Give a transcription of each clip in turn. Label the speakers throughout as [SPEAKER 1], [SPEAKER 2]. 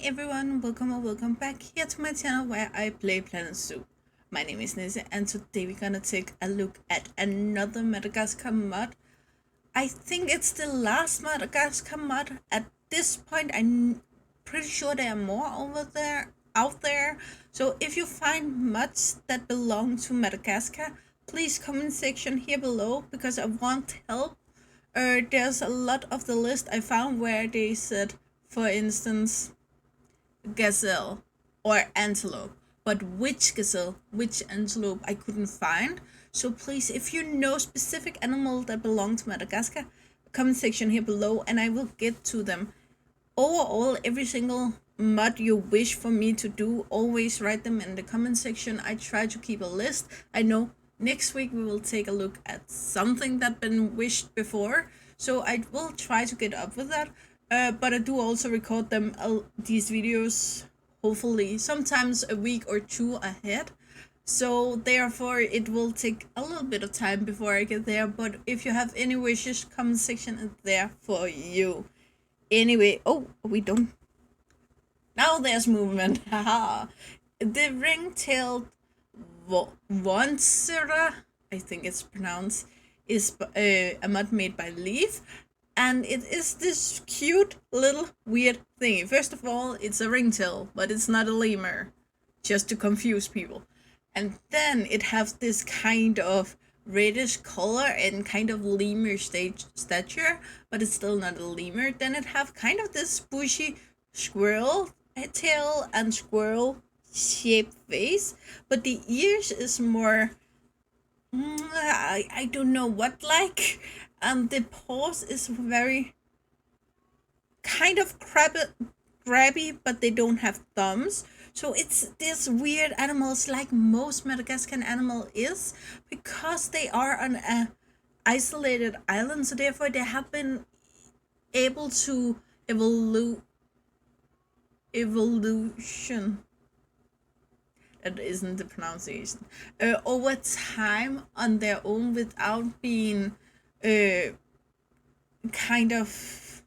[SPEAKER 1] Everyone, welcome or welcome back here to my channel where I play Planet Zoo. My name is Nisse and today we're gonna take a look at another Madagascar mod. I think it's the last Madagascar mod. At this point I'm pretty sure there are more out there. So if you find mods that belong to Madagascar, please comment section here below because I want help. There's a lot of the list I found where they said, for instance, gazelle or antelope, but which gazelle, which antelope I couldn't find. So please, if you know specific animal that belong to Madagascar, comment section here below and I will get to them. Overall, every single mod you wish for me to do, always write them in the comment section. I try to keep a list. I know next week we will take a look at something that been wished before, so I will try to get up with that. But I do also record them these videos hopefully sometimes a week or two ahead, so therefore it will take a little bit of time before I get there. But if you have any wishes, comment section is there for you. Anyway, oh, we don't. Now there's movement. Haha. The Ring-Tailed Vontsira, I think it's pronounced, is a mod made by Leaf, and it is this cute little weird thingy. First of all, it's a ringtail, but it's not a lemur, just to confuse people. And then it has this kind of reddish color and kind of lemur stature, but it's still not a lemur. Then it have kind of this bushy squirrel tail and squirrel shaped face, but the ears is more I don't know what like, and the paws is very kind of grabby, but they don't have thumbs. So it's this weird animals like most Madagascan animal is, because they are on a isolated island, so therefore they have been able to evolution, that isn't the pronunciation, over time on their own without being kind of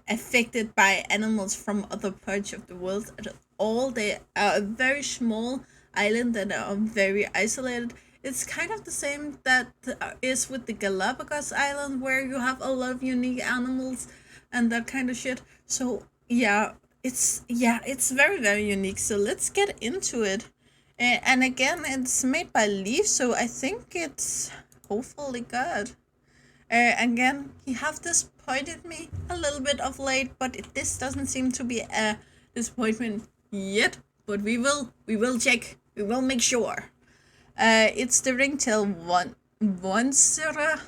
[SPEAKER 1] affected by animals from other parts of the world at all. They are a very small island that are very isolated. It's kind of the same that is with the Galapagos Island, where you have a lot of unique animals and that kind of shit. So yeah, it's very unique. So let's get into it. And again, it's made by Leaf, so I think it's hopefully good. Again, he have disappointed me a little bit of late, but this doesn't seem to be a disappointment yet. But we will check. We will make sure. It's the Ring-Tailed Vontsira.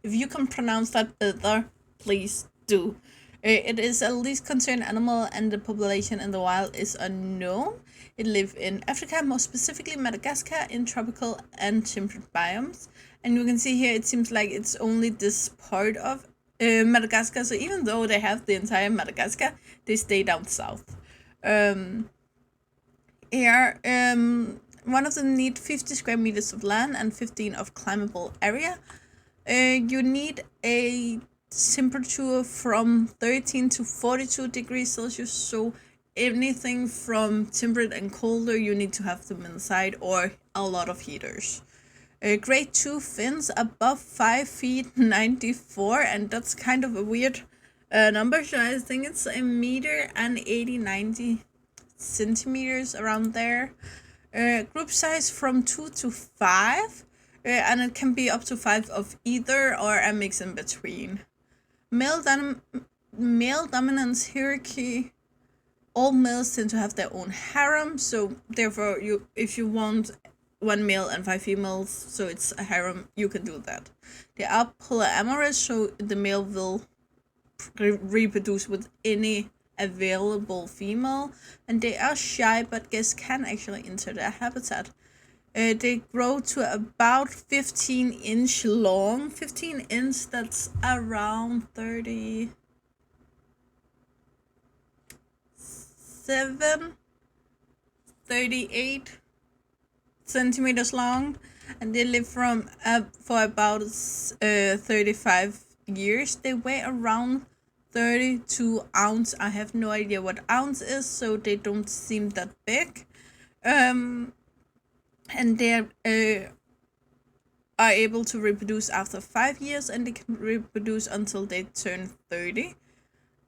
[SPEAKER 1] If you can pronounce that better, please do. It is a least concerned animal and the population in the wild is unknown. It lives in Africa, more specifically Madagascar, in tropical and temperate biomes. And you can see here it seems like it's only this part of Madagascar. So even though they have the entire Madagascar, they stay down south. Here, one of them need 50 square meters of land and 15 of climbable area. You need a temperature from 13 to 42 degrees Celsius, so anything from temperate and colder you need to have them inside, or a lot of heaters. Grade 2 fins above 5 feet 94, and that's kind of a weird number, so I think it's a meter and 80-90 centimeters around there. Group size from 2 to 5, and it can be up to 5 of either or a mix in between. Male dominance hierarchy. All males tend to have their own harem, so therefore if you want 1 male and 5 females, so it's a harem, you can do that. They are polyamorous, so the male will reproduce with any available female, and they are shy, but guests can actually enter their habitat. They grow to about 15-inch long. 15 inch, that's around 38 centimeters long, and they live for about 35 years. They weigh around 32 ounce. I have no idea what ounce is, so they don't seem that big. And they are able to reproduce after 5 years, and they can reproduce until they turn 30.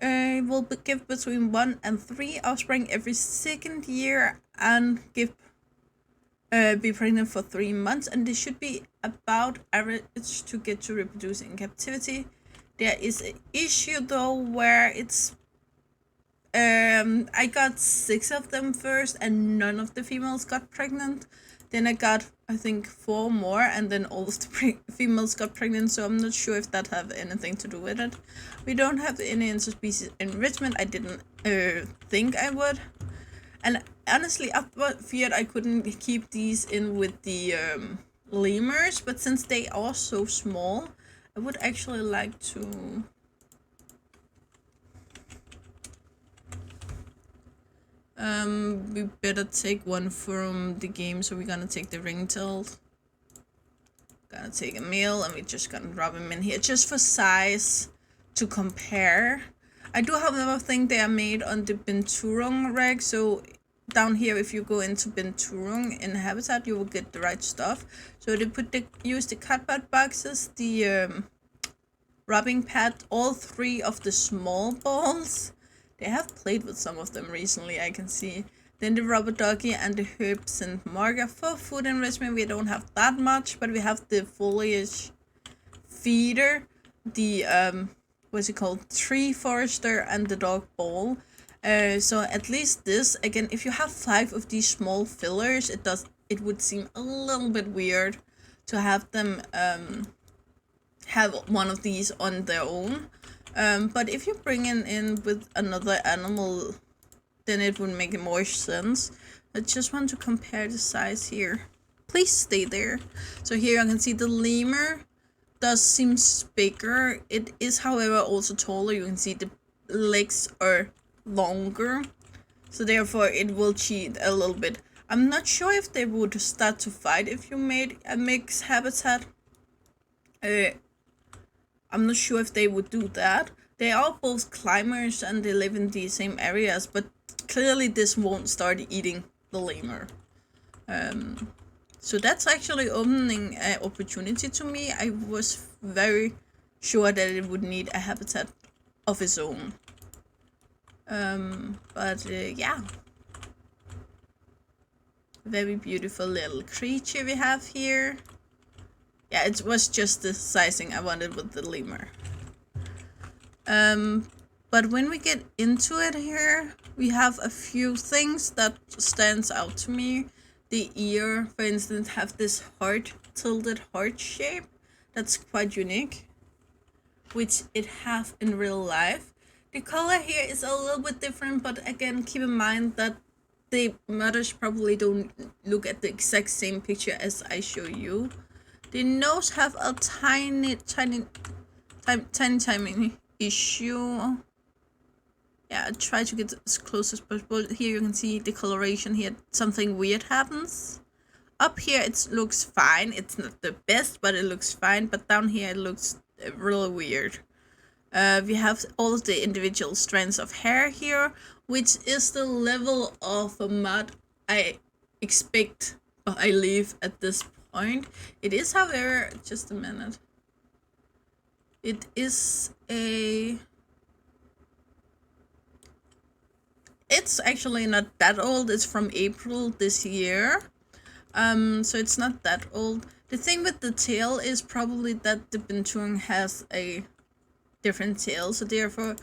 [SPEAKER 1] Will give between 1 and 3 offspring every second year, and be pregnant for 3 months, and they should be about average to get to reproduce in captivity. There is an issue though where it's I got 6 of them first, and none of the females got pregnant. Then I got, I think, 4 more, and then all of the females got pregnant, so I'm not sure if that have anything to do with it. We don't have any interspecies enrichment. I didn't think I would. And honestly, I feared I couldn't keep these in with the lemurs, but since they are so small, I would actually like to... we better take one from the game, so we're gonna take the ring-tailed. Gonna take a male, and we're just gonna drop him in here just for size to compare. I do however think they are made on the Binturong reg, so down here if you go into Binturong in Habitat, you will get the right stuff. So they use the cardboard boxes, the rubbing pad, all 3 of the small balls. They have played with some of them recently, I can see. Then the rubber doggy and the herbs and marker. For food enrichment, we don't have that much, but we have the foliage feeder, the what's it called, tree forester, and the dog bowl. So at least this, again, if you have 5 of these small fillers, it would seem a little bit weird to have them have one of these on their own. But if you bring it in with another animal, then it would make more sense. I just want to compare the size here. Please stay there. So here I can see the lemur does seem bigger. It is, however, also taller. You can see the legs are longer, so therefore it will cheat a little bit. I'm not sure if they would start to fight if you made a mixed habitat. I'm not sure if they would do that. They are both climbers and they live in the same areas, but clearly this won't start eating the lemur. So that's actually opening an opportunity to me. I was very sure that it would need a habitat of its own. Yeah. Very beautiful little creature we have here. Yeah, it was just the sizing I wanted with the lemur. But when we get into it here, we have a few things that stands out to me. The ear, for instance, have this tilted heart shape. That's quite unique, which it have in real life. The color here is a little bit different, but again, keep in mind that the mothers probably don't look at the exact same picture as I show you. The nose have a tiny issue. Yeah, I try to get as close as possible. Here you can see the coloration here. Something weird happens. Up here it looks fine. It's not the best, but it looks fine. But down here it looks really weird. We have all of the individual strands of hair here, which is the level of a mod I expect I leave at this point. It is, however, just a minute. It is it's actually not that old. It's from April this year. So it's not that old. The thing with the tail is probably that the Binturong has a different tail, so therefore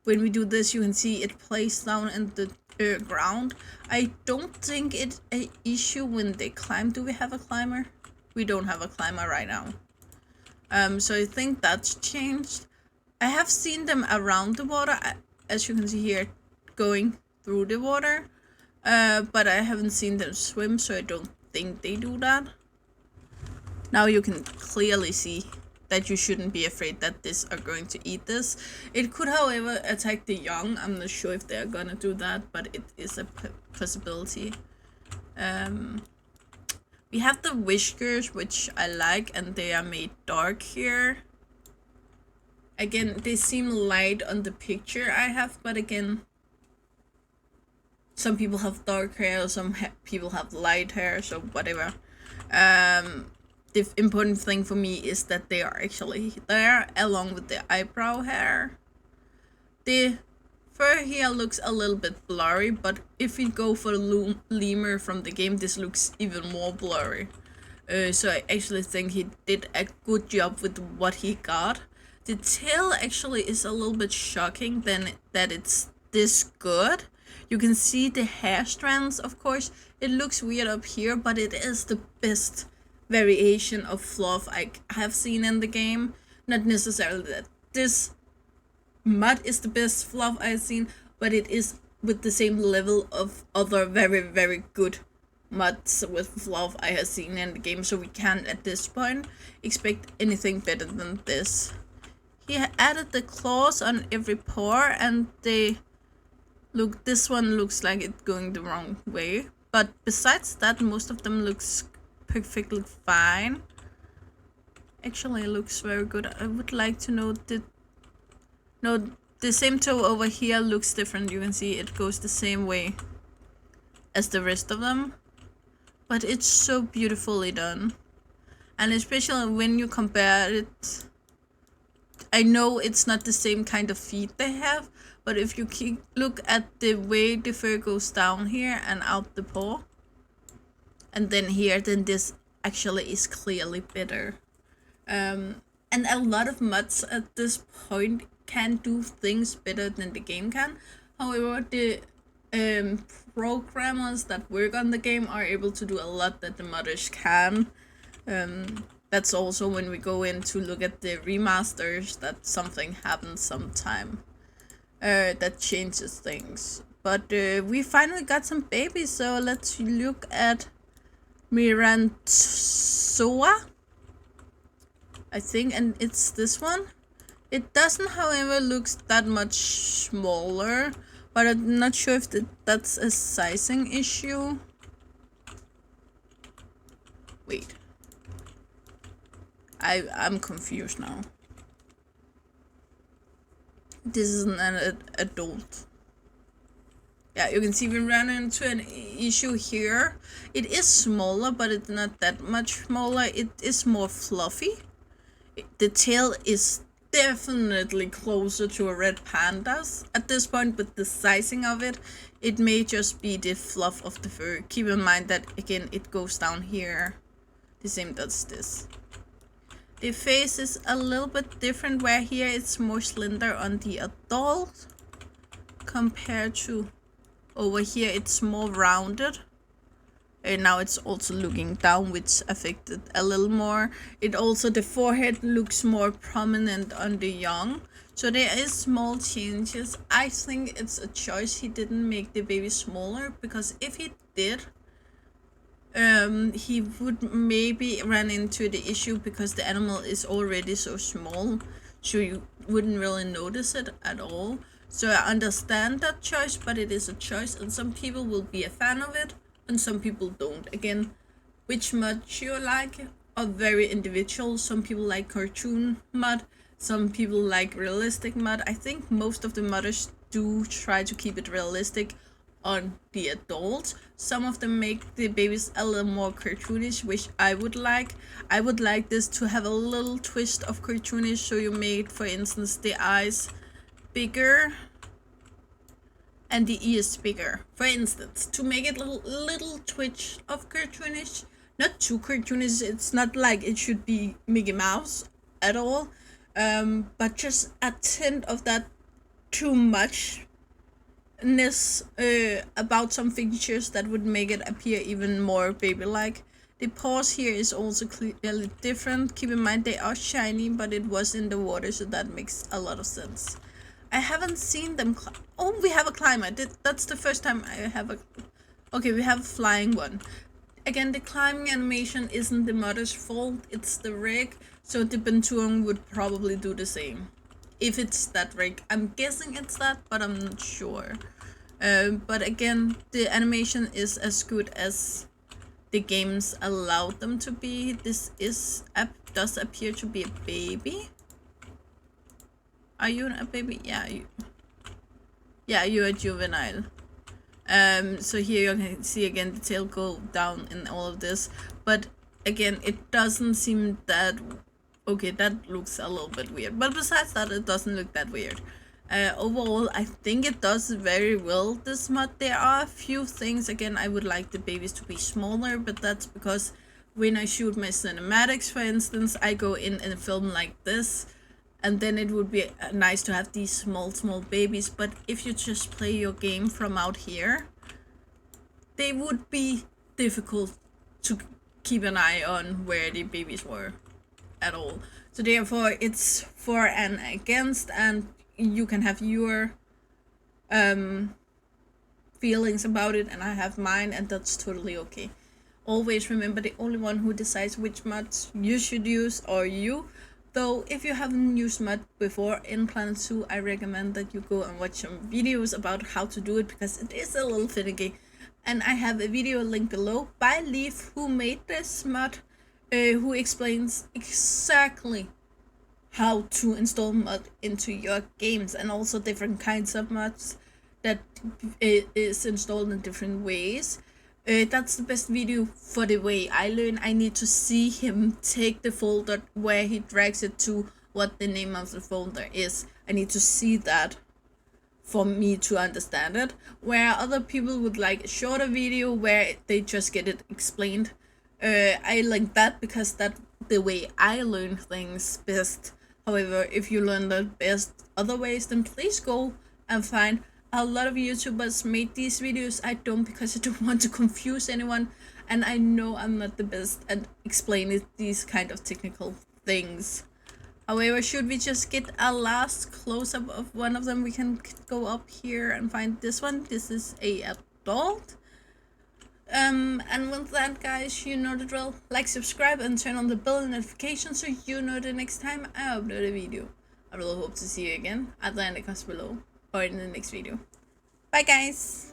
[SPEAKER 1] when we do this you can see it plays down in the ground. I don't think it's an issue when they climb. Do we have a climber? We don't have a climber right now. So I think that's changed. I have seen them around the water, as you can see here, going through the water, but I haven't seen them swim, so I don't think they do that. Now you can clearly see that you shouldn't be afraid that these are going to eat this. It could, however, attack the young. I'm not sure if they're gonna do that, but it is a possibility. We have the whiskers, which I like, and they are made dark here. Again, they seem light on the picture I have, but again, some people have dark hair, some people have light hair, so whatever. The important thing for me is that they are actually there, along with the eyebrow hair. The fur here looks a little bit blurry, but if we go for lemur from the game, this looks even more blurry. So I actually think he did a good job with what he got. The tail actually is a little bit shocking than that it's this good. You can see the hair strands, of course. It looks weird up here, but it is the best variation of fluff I have seen in the game. Not necessarily that this mud is the best fluff I've seen, but it is with the same level of other very, very good mods with fluff I have seen in the game, so we can't at this point expect anything better than this. He added the claws on every paw, and they look, this one looks like it's going the wrong way, but besides that, most of them looks perfectly fine. Actually, it looks very good. I would like to know the same toe over here looks different. You can see it goes the same way as the rest of them, but it's so beautifully done. And especially when you compare it, I know it's not the same kind of feet they have, but if you look at the way the fur goes down here and out the paw, and then here, then this actually is clearly better. And a lot of mods at this point can do things better than the game can. However, the programmers that work on the game are able to do a lot that the modders can. That's also when we go in to look at the remasters that something happens sometime that changes things. But we finally got some babies, so let's look at Mirantsoa, I think, and it's this one. It doesn't, however, looks that much smaller, but I'm not sure if that's a sizing issue. Wait. I'm confused now. This is an adult. Yeah, you can see we ran into an issue here. It is smaller, but it's not that much smaller. It is more fluffy. The tail is definitely closer to a red panda's at this point, but the sizing of it, it may just be the fluff of the fur. Keep in mind that, again, it goes down here. The same does this. The face is a little bit different, where here it's more slender on the adult compared to over here it's more rounded. And now it's also looking down, which affected a little more. It also, the forehead looks more prominent on the young. So there is small changes. I think it's a choice he didn't make the baby smaller, because if he did, he would maybe run into the issue because the animal is already so small, so you wouldn't really notice it at all. So I understand that choice, but it is a choice, and some people will be a fan of it and some people don't. Again, which mod you like are very individual. Some people like cartoon mod, some people like realistic mod. I think most of the modders do try to keep it realistic on the adults. Some of them make the babies a little more cartoonish, which I would like. I would like this to have a little twist of cartoonish, so you made, for instance, the eyes bigger and the ears bigger, for instance, to make it a little twitch of cartoonish. Not too cartoonish, it's not like it should be Mickey Mouse at all, but just a tint of that too much about some features that would make it appear even more baby-like. The paws here is also clearly different. Keep in mind they are shiny, but it was in the water, so that makes a lot of sense. I haven't seen them. Oh, we have a climber. That's the first time I have a. Okay, we have a flying one. Again, the climbing animation isn't the modder's fault, it's the rig. So the Bentuang would probably do the same. If it's that rig. I'm guessing it's that, but I'm not sure. But again, the animation is as good as the games allowed them to be. This does appear to be a baby. Are you a baby? Yeah, you're a juvenile. So here you can see again the tail go down in all of this, but again it doesn't seem that okay. That looks a little bit weird, but besides that, it doesn't look that weird. Overall, I think it does very well, this mod. There are a few things, again, I would like the babies to be smaller, but that's because when I shoot my cinematics, for instance, I go in and film like this, and then it would be nice to have these small babies. But if you just play your game from out here, they would be difficult to keep an eye on where the babies were at all. So therefore it's for and against, and you can have your feelings about it, and I have mine, and that's totally okay. Always remember, the only one who decides which mods you should use are you. Though if you haven't used mod before in Planet Zoo, I recommend that you go and watch some videos about how to do it, because it is a little finicky. And I have a video linked below by Leaf, who made this mod, who explains exactly how to install mod into your games, and also different kinds of mods that is installed in different ways. That's the best video for the way I learn. I need to see him take the folder where he drags it to what the name of the folder is. I need to see that for me to understand it, where other people would like a shorter video where they just get it explained. I like that because that's the way I learn things best. However, if you learn that best other ways, then please go and find. A lot of YouTubers made these videos. I don't, because I don't want to confuse anyone, and I know I'm not the best at explaining these kind of technical things. However, should we just get a last close-up of one of them? We can go up here and find this one. This is a adult. And with that, guys, you know the drill. Like, subscribe, and turn on the bell notification so you know the next time I upload a video. I really hope to see you again at the end of the below or in the next video. Bye, guys!